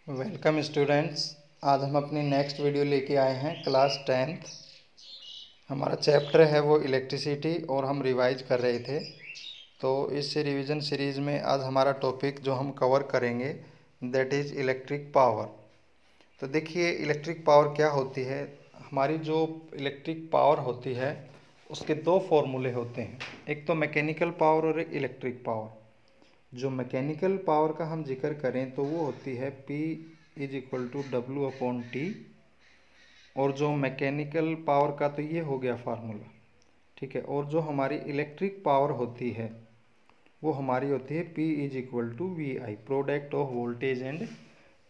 Welcome students. आज हम अपनी नेक्स्ट वीडियो लेके आए हैं क्लास 10th। हमारा चैप्टर है वो इलेक्ट्रिसिटी और हम रिवाइज कर रहे थे। तो इस रिवीजन सीरीज़ में आज हमारा टॉपिक जो हम कवर करेंगे दैट इज़ इलेक्ट्रिक पावर। तो देखिए इलेक्ट्रिक पावर क्या होती है। हमारी जो इलेक्ट्रिक पावर होती है उसके दो फॉर्मूले होते हैं, एक तो मैकेनिकल पावर और एक इलेक्ट्रिक पावर। जो मैकेनिकल पावर का हम जिक्र करें तो वो होती है P = W/T। और जो मैकेनिकल पावर का तो ये हो गया फार्मूला, ठीक है। और जो हमारी इलेक्ट्रिक पावर होती है वो हमारी होती है P = VI, product of voltage and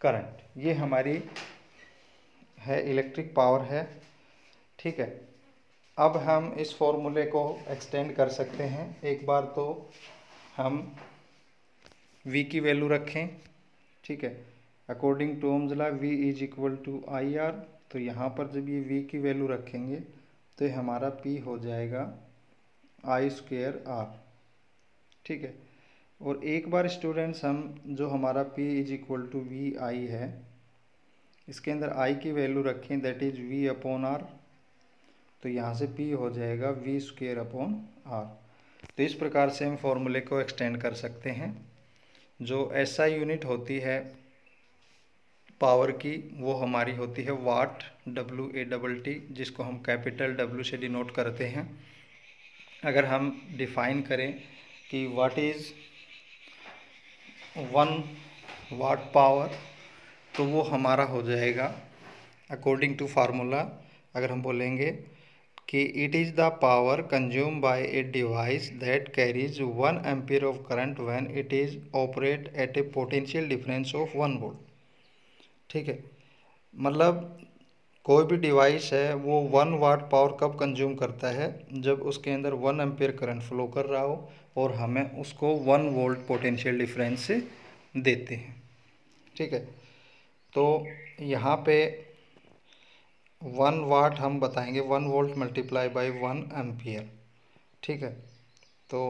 current. ये हमारी है इलेक्ट्रिक पावर है, ठीक है। अब हम इस फॉर्मूले को एक्सटेंड कर सकते हैं। एक बार तो हम V की वैल्यू रखें, ठीक है। According to Ohm's law V = IR। तो यहाँ पर जब ये V की वैल्यू रखेंगे तो ये हमारा P हो जाएगा I²R, ठीक है। और एक बार स्टूडेंट्स हम जो हमारा P = VI है इसके अंदर I की वैल्यू रखें दैट इज़ V/R। तो यहाँ से P हो जाएगा V²/R। तो इस प्रकार से हम फॉर्मूले को एक्सटेंड कर सकते हैं। जो SI यूनिट होती है पावर की वो हमारी होती है वाट, WATT, जिसको हम कैपिटल W से डिनोट करते हैं। अगर हम डिफाइन करें कि व्हाट इज़ 1 वाट पावर तो वो हमारा हो जाएगा अकॉर्डिंग टू फार्मूला। अगर हम बोलेंगे कि it is the power consume bye a device that carries 1 ampere of current when it is operate at A potential difference of 1 volt, ठीक है। मतलब कोई भी डिवाइस है वो 1 वाट पावर कब कंज्यूम करता है, जब उसके अंदर 1 एम्पीयर करंट फ्लो कर रहा हो और हमें उसको 1 वोल्ट पोटेंशियल डिफरेंस से देते हैं, ठीक है। तो यहाँ पे 1 वाट हम बताएंगे 1 वोल्ट मल्टीप्लाई बाय 1 एम्पियर, ठीक है। तो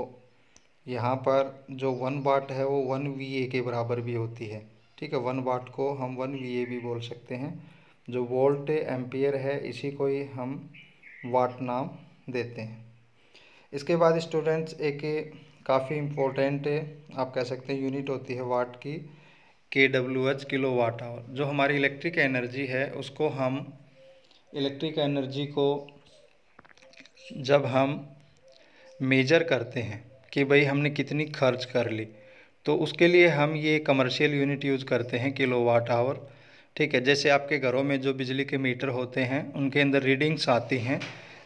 यहाँ पर जो 1 वाट है वो 1 VA के बराबर भी होती है, ठीक है। 1 वाट को हम 1 VA भी बोल सकते हैं। जो वोल्ट एम्पियर है इसी को ही हम वाट नाम देते हैं। इसके बाद स्टूडेंट्स एक काफ़ी इम्पोर्टेंट आप कह सकते हैं यूनिट होती है वाट की, kWh, किलो वाट आवर। जो हमारी इलेक्ट्रिक एनर्जी है उसको हम इलेक्ट्रिक एनर्जी को जब हम मेजर करते हैं कि भाई हमने कितनी खर्च कर ली तो उसके लिए हम ये कमर्शियल यूनिट यूज़ करते हैं किलो वाट आवर, ठीक है। जैसे आपके घरों में जो बिजली के मीटर होते हैं उनके अंदर रीडिंग्स आती हैं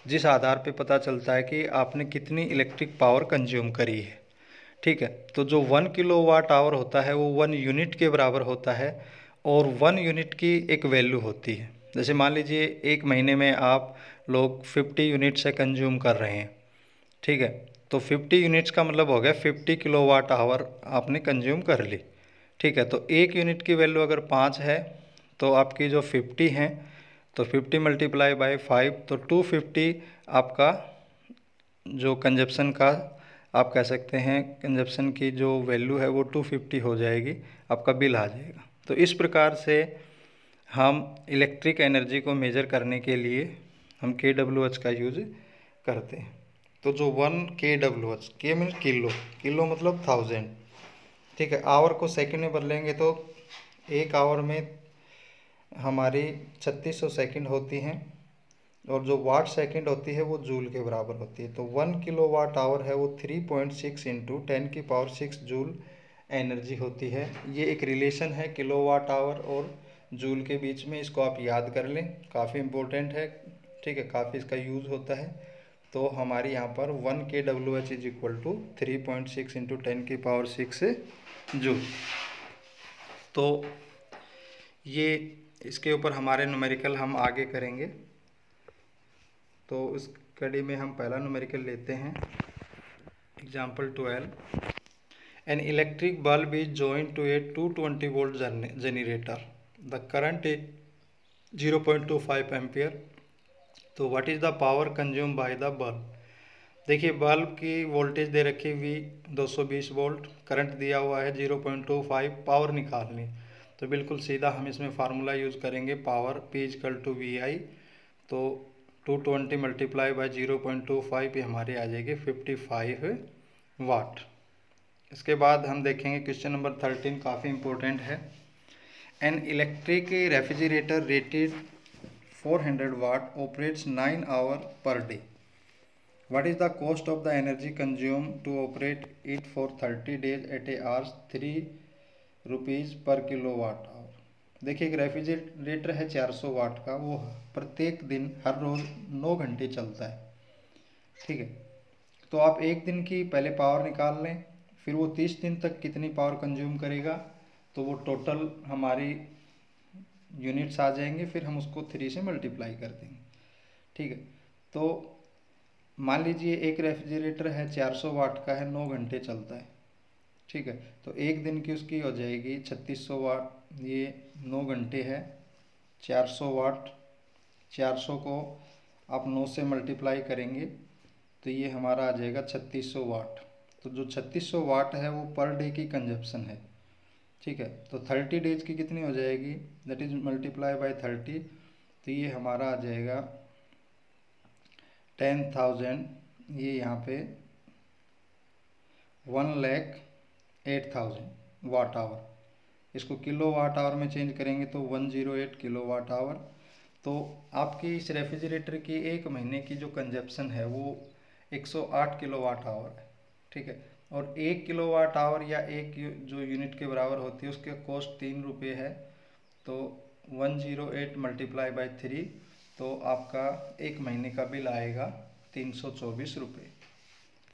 जिस आधार पे पता चलता है कि आपने कितनी इलेक्ट्रिक पावर कंज्यूम करी है, ठीक है। तो जो 1 किलो वाट आवर होता है वो 1 यूनिट के बराबर होता है और 1 यूनिट की एक वैल्यू होती है। जैसे मान लीजिए एक महीने में आप लोग 50 यूनिट से कंज्यूम कर रहे हैं, ठीक है। तो 50 यूनिट्स का मतलब हो गया 50 किलो वाट आवर आपने कंज्यूम कर ली, ठीक है। तो एक यूनिट की वैल्यू अगर 5 है तो आपकी जो 50 हैं तो 50 मल्टीप्लाई बाय 5 तो 250 आपका जो कंजप्शन का आप कह सकते हैं कंजप्शन की जो वैल्यू है वो 250 हो जाएगी, आपका बिल आ जाएगा। तो इस प्रकार से हम इलेक्ट्रिक एनर्जी को मेजर करने के लिए हम kWh का यूज़ करते हैं। तो जो 1 kWh, के मीन किलो, किलो मतलब 1000, ठीक है। आवर को सेकंड में बदलेंगे तो एक आवर में हमारी 3600 सेकंड होती हैं और जो वाट सेकंड होती है वो जूल के बराबर होती है। तो 1 किलो वाट आवर है वो 3.6 × 10⁶ जूल एनर्जी होती है। ये एक रिलेशन है किलो वाट आवर और जूल के बीच में, इसको आप याद कर लें, काफ़ी इम्पोर्टेंट है, ठीक है। काफ़ी इसका यूज़ होता है। तो हमारी यहाँ पर 1 kWh = 3.6 × 10⁶ जूल। तो ये इसके ऊपर हमारे न्यूमेरिकल हम आगे करेंगे। तो इस कड़ी में हम पहला न्यूमेरिकल लेते हैं, example 12। An electric bulb is joint to a 220 volt generator, the current is 0.25 ampere. तो what is the power consume by the bulb. देखिए बल्ब की वोल्टेज दे रखी V 220 वोल्ट, करंट दिया हुआ है 0.25, पावर निकालनी। तो बिल्कुल सीधा हम इसमें फार्मूला यूज़ करेंगे, पावर P = VI, तो 220 मल्टीप्लाई बाय 0.25 ये हमारी आ जाएगी 55 वाट। इसके बाद हम देखेंगे क्वेश्चन नंबर 13, काफ़ी इंपॉर्टेंट है। An electric refrigerator rated 400 watt operates 9 hour per day. What is the cost of the energy consumed to operate it for 30 days at a hours 3 rupees पर किलोवाट आवर। देखिए एक refrigerator है 400 वाट का, वो प्रत्येक दिन हर रोज़ 9 घंटे चलता है, ठीक है। तो आप एक दिन की पहले पावर निकाल लें, फिर वो 30 दिन तक कितनी पावर कंज्यूम करेगा, तो वो टोटल हमारी यूनिट्स आ जाएंगे, फिर हम उसको 3 से मल्टीप्लाई कर देंगे, ठीक है। तो मान लीजिए एक रेफ्रिजरेटर है 400 वाट का है, 9 घंटे चलता है, ठीक है। तो एक दिन की उसकी हो जाएगी 3600 वाट। ये 9 घंटे है, 400 वाट, 400 को आप 9 से मल्टीप्लाई करेंगे तो ये हमारा आ जाएगा 3600 वाट। तो जो 3600 वाट है वो पर डे की कंजप्शन है, ठीक है। तो 30 डेज की कितनी हो जाएगी, दैट इज मल्टीप्लाई बाय 30, तो ये हमारा आ जाएगा 10,000। ये यहाँ पे 1,08,000 वाट आवर। इसको किलो वाट आवर में चेंज करेंगे तो 108 किलो वाट आवर। तो आपकी इस रेफ्रिजरेटर की एक महीने की जो कंजप्शन है वो 108 किलो वाट आवर है, ठीक है। और 1 किलो वाट आवर या एक जो यूनिट के बराबर होती है उसके कॉस्ट 3 रुपये है। तो 108 मल्टीप्लाई बाय 3, तो आपका एक महीने का बिल आएगा 324 रुपये,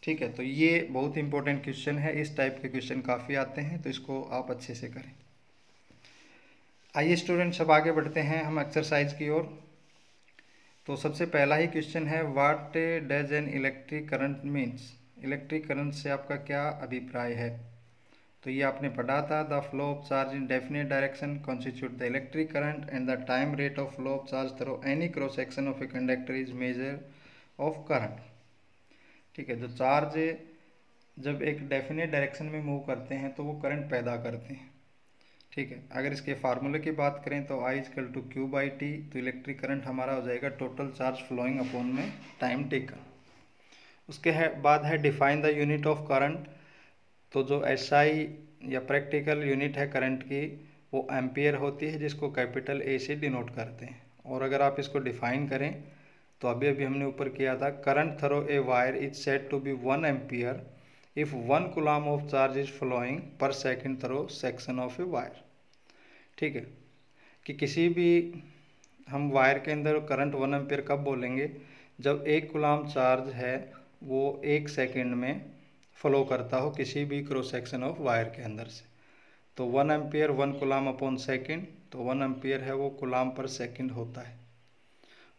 ठीक है। तो ये बहुत इंपॉर्टेंट क्वेश्चन है, इस टाइप के क्वेश्चन काफ़ी आते हैं, तो इसको आप अच्छे से करें। आइए स्टूडेंट्स अब आगे बढ़ते हैं हम एक्सरसाइज की ओर। तो सबसे पहला ही क्वेश्चन है, what does an electric current means. Electric current से आपका क्या अभिप्राय है। तो ये आपने पढ़ा था, the flow of charge in definite direction constitute the electric current and the time rate of flow of charge through any cross section of a conductor is measure of current, ठीक है। जो चार्ज जब एक definite direction में move करते हैं तो वो करंट पैदा करते हैं, ठीक है। अगर इसके फार्मूले की बात करें तो I = Q/T, तो इलेक्ट्रिक करंट हमारा हो जाएगा टोटल चार्ज फ्लोइंग अपॉन में टाइम टेकन। उसके बाद है define the unit of current. तो जो SI या प्रैक्टिकल यूनिट है करंट की वो एम्पियर होती है, जिसको कैपिटल A से डिनोट करते हैं। और अगर आप इसको डिफाइन करें तो अभी हमने ऊपर किया था, current through a wire is said to be 1 ampere if 1 coulomb of charge is flowing per second through section of a wire, ठीक है। कि किसी भी हम वायर के अंदर करंट 1 एम्पियर कब बोलेंगे, जब 1 कूलम चार्ज है वो 1 सेकेंड में फ्लो करता हो किसी भी क्रॉस सेक्शन ऑफ वायर के अंदर से। तो 1 एम्पियर 1 कूलम अपॉन सेकेंड, तो 1 एम्पियर है वो कूलम पर सेकेंड होता है।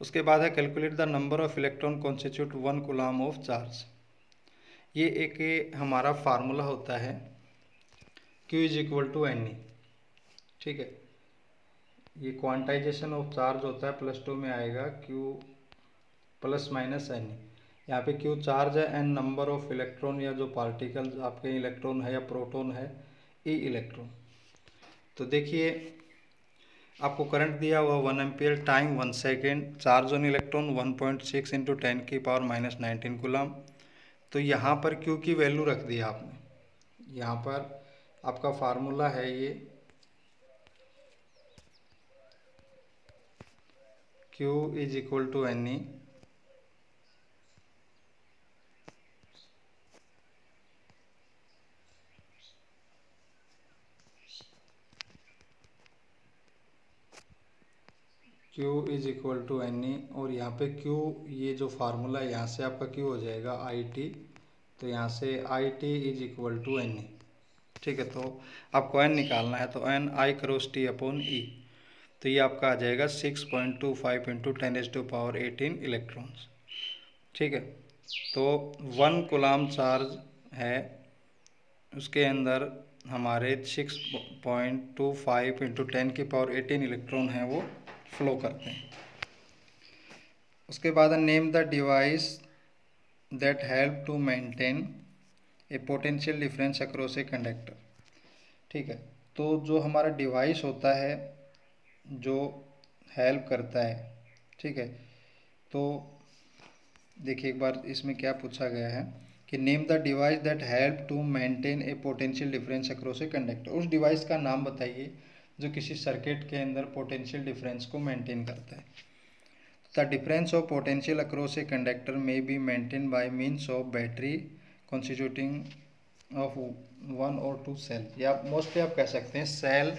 उसके बाद है calculate the number of electron constitute 1 coulomb of charge. ये एक हमारा फार्मूला होता है, Q = Ne, ठीक है। ये क्वांटाइजेशन ऑफ चार्ज होता है, +2 में आएगा Q ± Ne। यहाँ पे Q चार्ज है, N नंबर ऑफ इलेक्ट्रॉन या जो पार्टिकल्स आपके इलेक्ट्रॉन है या प्रोटॉन है, E इलेक्ट्रॉन। तो देखिए आपको करंट दिया हुआ 1 ampere, time 1 second, charge on electron 1.6 × 10⁻⁻19 coulomb. तो यहाँ पर Q की वैल्यू रख दी आपने। यहाँ पर आपका फार्मूला है ये Q = Ne। Q = Ne और यहाँ पे Q, ये जो फार्मूला है यहाँ से आपका Q हो जाएगा IT, तो यहाँ से IT = Ne, ठीक है। तो आपको N निकालना है, तो N I×T/E, तो ये आपका आ जाएगा 6.25 × 10⁻18 इलेक्ट्रॉन्स, ठीक है। तो 1 कूलम चार्ज है, उसके अंदर हमारे 6.25 × 10⁻18 इलेक्ट्रॉन हैं वो फ्लो करते हैं। उसके बाद name the device that help to maintain a potential difference across a conductor, ठीक है। तो जो हमारा डिवाइस होता है जो हेल्प करता है, ठीक है, तो देखिए एक बार इसमें क्या पूछा गया है कि name the device that help to maintain a potential difference across a conductor. उस डिवाइस का नाम बताइए जो किसी सर्किट के अंदर पोटेंशियल डिफरेंस को मेंटेन करता है। The difference of potential across a conductor may be maintain by means of battery constituting of 1 और 2 सेल, या मोस्टली आप कह सकते हैं सेल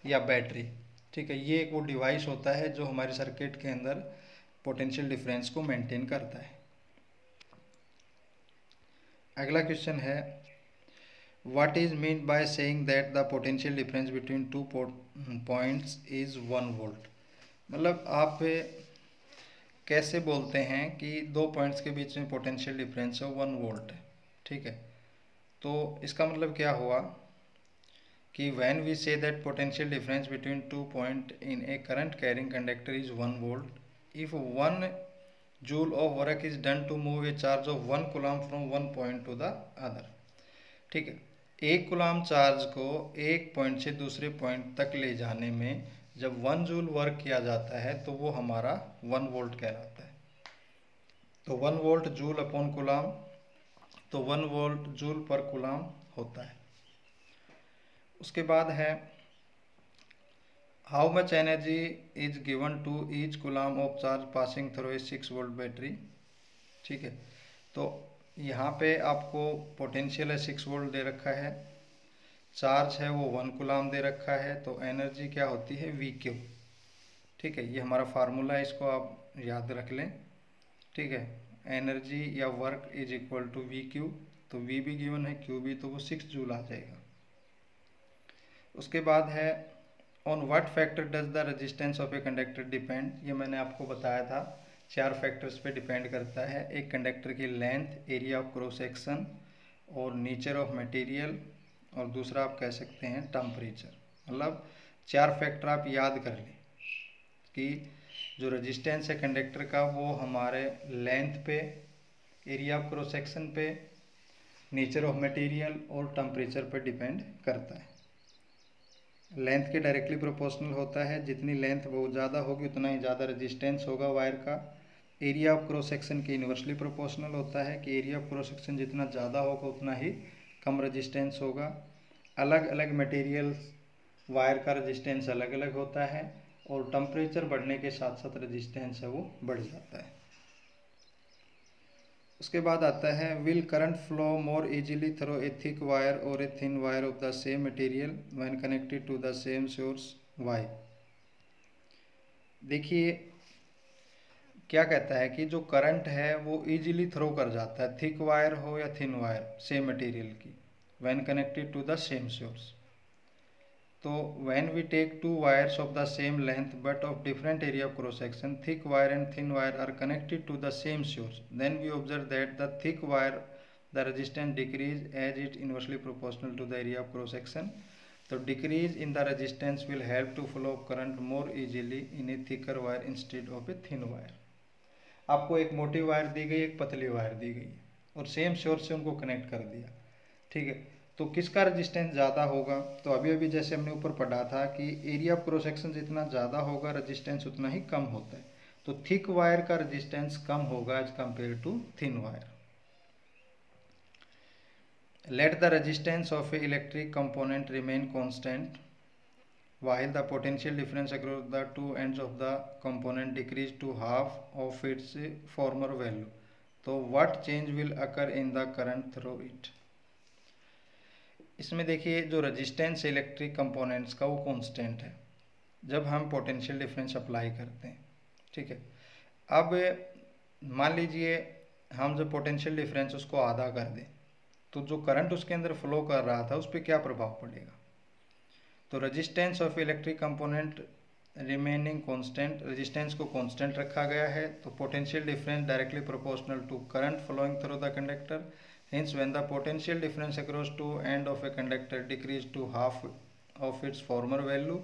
या बैटरी, ठीक है। ये एक वो डिवाइस होता है जो हमारे सर्किट के अंदर पोटेंशियल डिफरेंस को मेंटेन करता है। अगला क्वेश्चन है what is mean by saying that the potential difference between two points is 1 volt. मतलब आप कैसे बोलते हैं कि दो पॉइंट्स के बीच में पोटेंशियल डिफरेंस है 1 वोल्ट है, ठीक है। तो इसका मतलब क्या हुआ कि when we say that potential difference between 2 points in a current carrying conductor is 1 volt, if 1 joule of work is done to move a charge of 1 coulomb from one point to the other, ठीक है। 1 coulomb charge को एक point से दूसरे point तक ले जाने में जब 1 जूल वर्क किया जाता है तो वो हमारा 1 वोल्ट कहलाता है। तो 1 वोल्ट जूल अपॉन कूलम, तो 1 वोल्ट जूल पर कूलम होता है। उसके बाद है how much energy is given to each coulomb of charge passing through a 6 volt battery, ठीक है। तो यहाँ पे आपको पोटेंशियल है 6 वोल्ट दे रखा है, चार्ज है वो 1 कूलम दे रखा है, तो एनर्जी क्या होती है VQ, ठीक है। ये हमारा फार्मूला है, इसको आप याद रख लें, ठीक है। एनर्जी या work is equal to VQ, तो V भी गिवन है, Q भी, तो वो 6 जूल आ जाएगा। उसके बाद है on what factor does the resistance of a conductor depend. ये मैंने आपको बताया था 4 फैक्टर्स पे डिपेंड करता है। एक कंडक्टर की length, area of cross section और नेचर ऑफ मटेरियल, और दूसरा आप कह सकते हैं टेम्परेचर। मतलब 4 फैक्टर आप याद कर लें कि जो रेजिस्टेंस है कंडक्टर का वो हमारे लेंथ पे, एरिया ऑफ क्रॉस सेक्शन पे, नेचर ऑफ मटेरियल और टेम्परेचर पे डिपेंड करता है। लेंथ के डायरेक्टली प्रोपोर्शनल होता है, जितनी लेंथ बहुत ज़्यादा होगी उतना ही ज़्यादा रेजिस्टेंस होगा वायर का। एरिया ऑफ क्रॉस सेक्शन के इन्वर्सली प्रोपोर्शनल होता है कि एरिया ऑफ क्रॉस सेक्शन जितना ज़्यादा होगा उतना ही कम रेजिस्टेंस होगा। अलग अलग मटेरियल्स वायर का रेजिस्टेंस अलग अलग होता है, और टेम्परेचर बढ़ने के साथ साथ रेजिस्टेंस है वो बढ़ जाता है। उसके बाद आता है will current flow more easily through a thick wire और a thin wire of the same material when connected to the same source why. देखिए क्या कहता है कि जो करंट है वो इजीली थ्रो कर जाता है, थिक वायर हो या थिन वायर सेम मटेरियल की, when connected to the same source. तो when we take 2 wires of the same length but of different area of cross section, thick wire and thin wire are connected to the same source, then we observe that the thick wire the resistance decrease as it inversely proportional to the area of cross section. So decrease in the resistance will help to flow current more easily in a thicker wire instead of a thin wire. आपको एक मोटी wire दी गई, एक पतली wire दी गई और same source से उनको कनेक्ट कर दिया, ठीक है। तो किसका रेजिस्टेंस ज़्यादा होगा? तो अभी अभी जैसे हमने ऊपर पढ़ा था कि एरिया ऑफ क्रॉस सेक्शन जितना ज़्यादा होगा रेजिस्टेंस उतना ही कम होता है। तो थिक वायर का रेजिस्टेंस कम होगा as compare to thin wire. Let the resistance of a electric component remain constant while the potential difference across the two ends of the component decrease to half of its former value. तो what change will occur in the current through it? इसमें देखिए जो resistance electric components का वो constant है जब हम potential difference apply करते हैं, ठीक है। अब मान लीजिए हम जब पोटेंशियल डिफरेंस उसको आधा कर दें तो जो करंट उसके अंदर फ्लो कर रहा था उस पर क्या प्रभाव पड़ेगा? तो resistance of electric component remaining constant, resistance को कांस्टेंट रखा गया है, तो potential difference directly proportional to current flowing through the conductor. Hence, when the potential difference across two ends of a conductor decrease to half of its former value,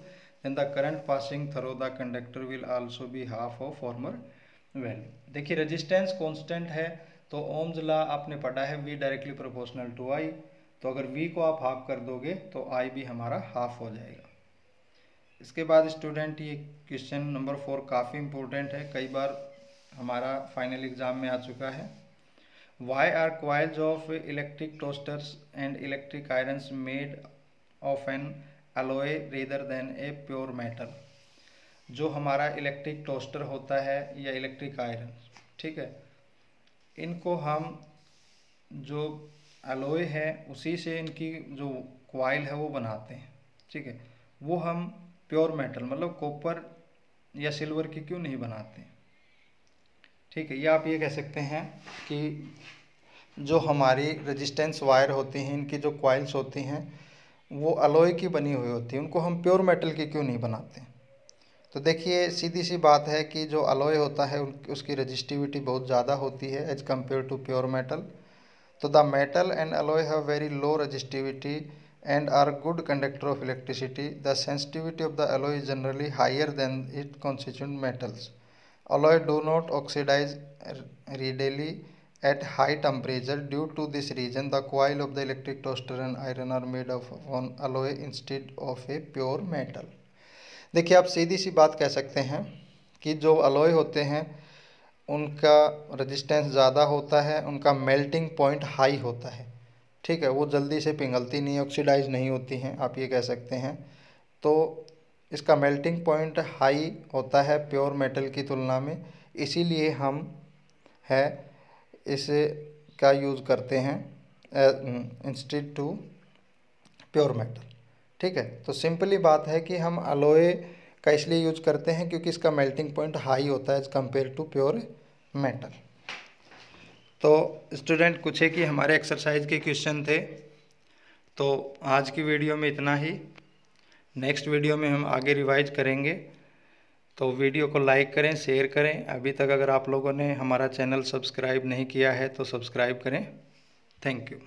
then the current passing through the conductor will also be half of former value. देखिए रेजिस्टेंस कांस्टेंट है तो Ohm's law आपने पढ़ा है V directly proportional to I। तो अगर V को आप हाफ कर दोगे तो I भी हमारा हाफ हो जाएगा। इसके बाद स्टूडेंट ये क्वेश्चन नंबर 4 काफ़ी इम्पोर्टेंट है, कई बार हमारा फाइनल एग्जाम में आ चुका है। Why are coils of electric toasters and electric irons made of an alloy rather than a pure metal? जो हमारा इलेक्ट्रिक टोस्टर होता है या इलेक्ट्रिक आयरन, ठीक है, इनको हम जो अलॉय है उसी से इनकी जो कॉइल है वो बनाते हैं, ठीक है। वो हम प्योर मेटल मतलब कॉपर या सिल्वर की क्यों नहीं बनाते, ठीक है। या आप ये कह सकते हैं कि जो हमारी रेजिस्टेंस वायर होती हैं, इनकी जो कॉइल्स होती हैं वो अलॉय की बनी हुई होती है, उनको हम प्योर मेटल की क्यों नहीं बनाते। तो देखिए सीधी सी बात है कि जो अलॉय होता है उसकी रजिस्टिविटी बहुत ज़्यादा होती है as compare to pure metal. तो the metal and alloy have very low resistivity and are good conductor of electricity. The sensitivity of the alloy is generally higher than it constituent metals. Alloy do not oxidise readily at high temperature. Due to this reason, the coil of the electric toaster and iron are made of one alloy instead of a pure metal. देखिए आप सीधी सी बात कह सकते हैं कि जो alloy होते हैं उनका रेजिस्टेंस ज़्यादा होता है, उनका मेल्टिंग पॉइंट हाई होता है, ठीक है, वो जल्दी से पिघलती नहीं, ऑक्सीडाइज नहीं होती हैं, आप ये कह सकते हैं। तो इसका मेल्टिंग पॉइंट हाई होता है प्योर मेटल की तुलना में, इसीलिए हम है इसे का यूज़ करते हैं इंस्टेड टू प्योर मेटल, ठीक है। तो सिंपली बात है कि हम अलॉय का इसलिए यूज करते हैं क्योंकि इसका मेल्टिंग पॉइंट हाई होता है as compare to pure metal. तो स्टूडेंट कुछ है कि हमारे एक्सरसाइज के क्वेश्चन थे, तो आज की वीडियो में इतना ही। नेक्स्ट वीडियो में हम आगे रिवाइज करेंगे, तो वीडियो को लाइक करें, शेयर करें। अभी तक अगर आप लोगों ने हमारा चैनल सब्सक्राइब नहीं किया है तो सब्सक्राइब करें। Thank you.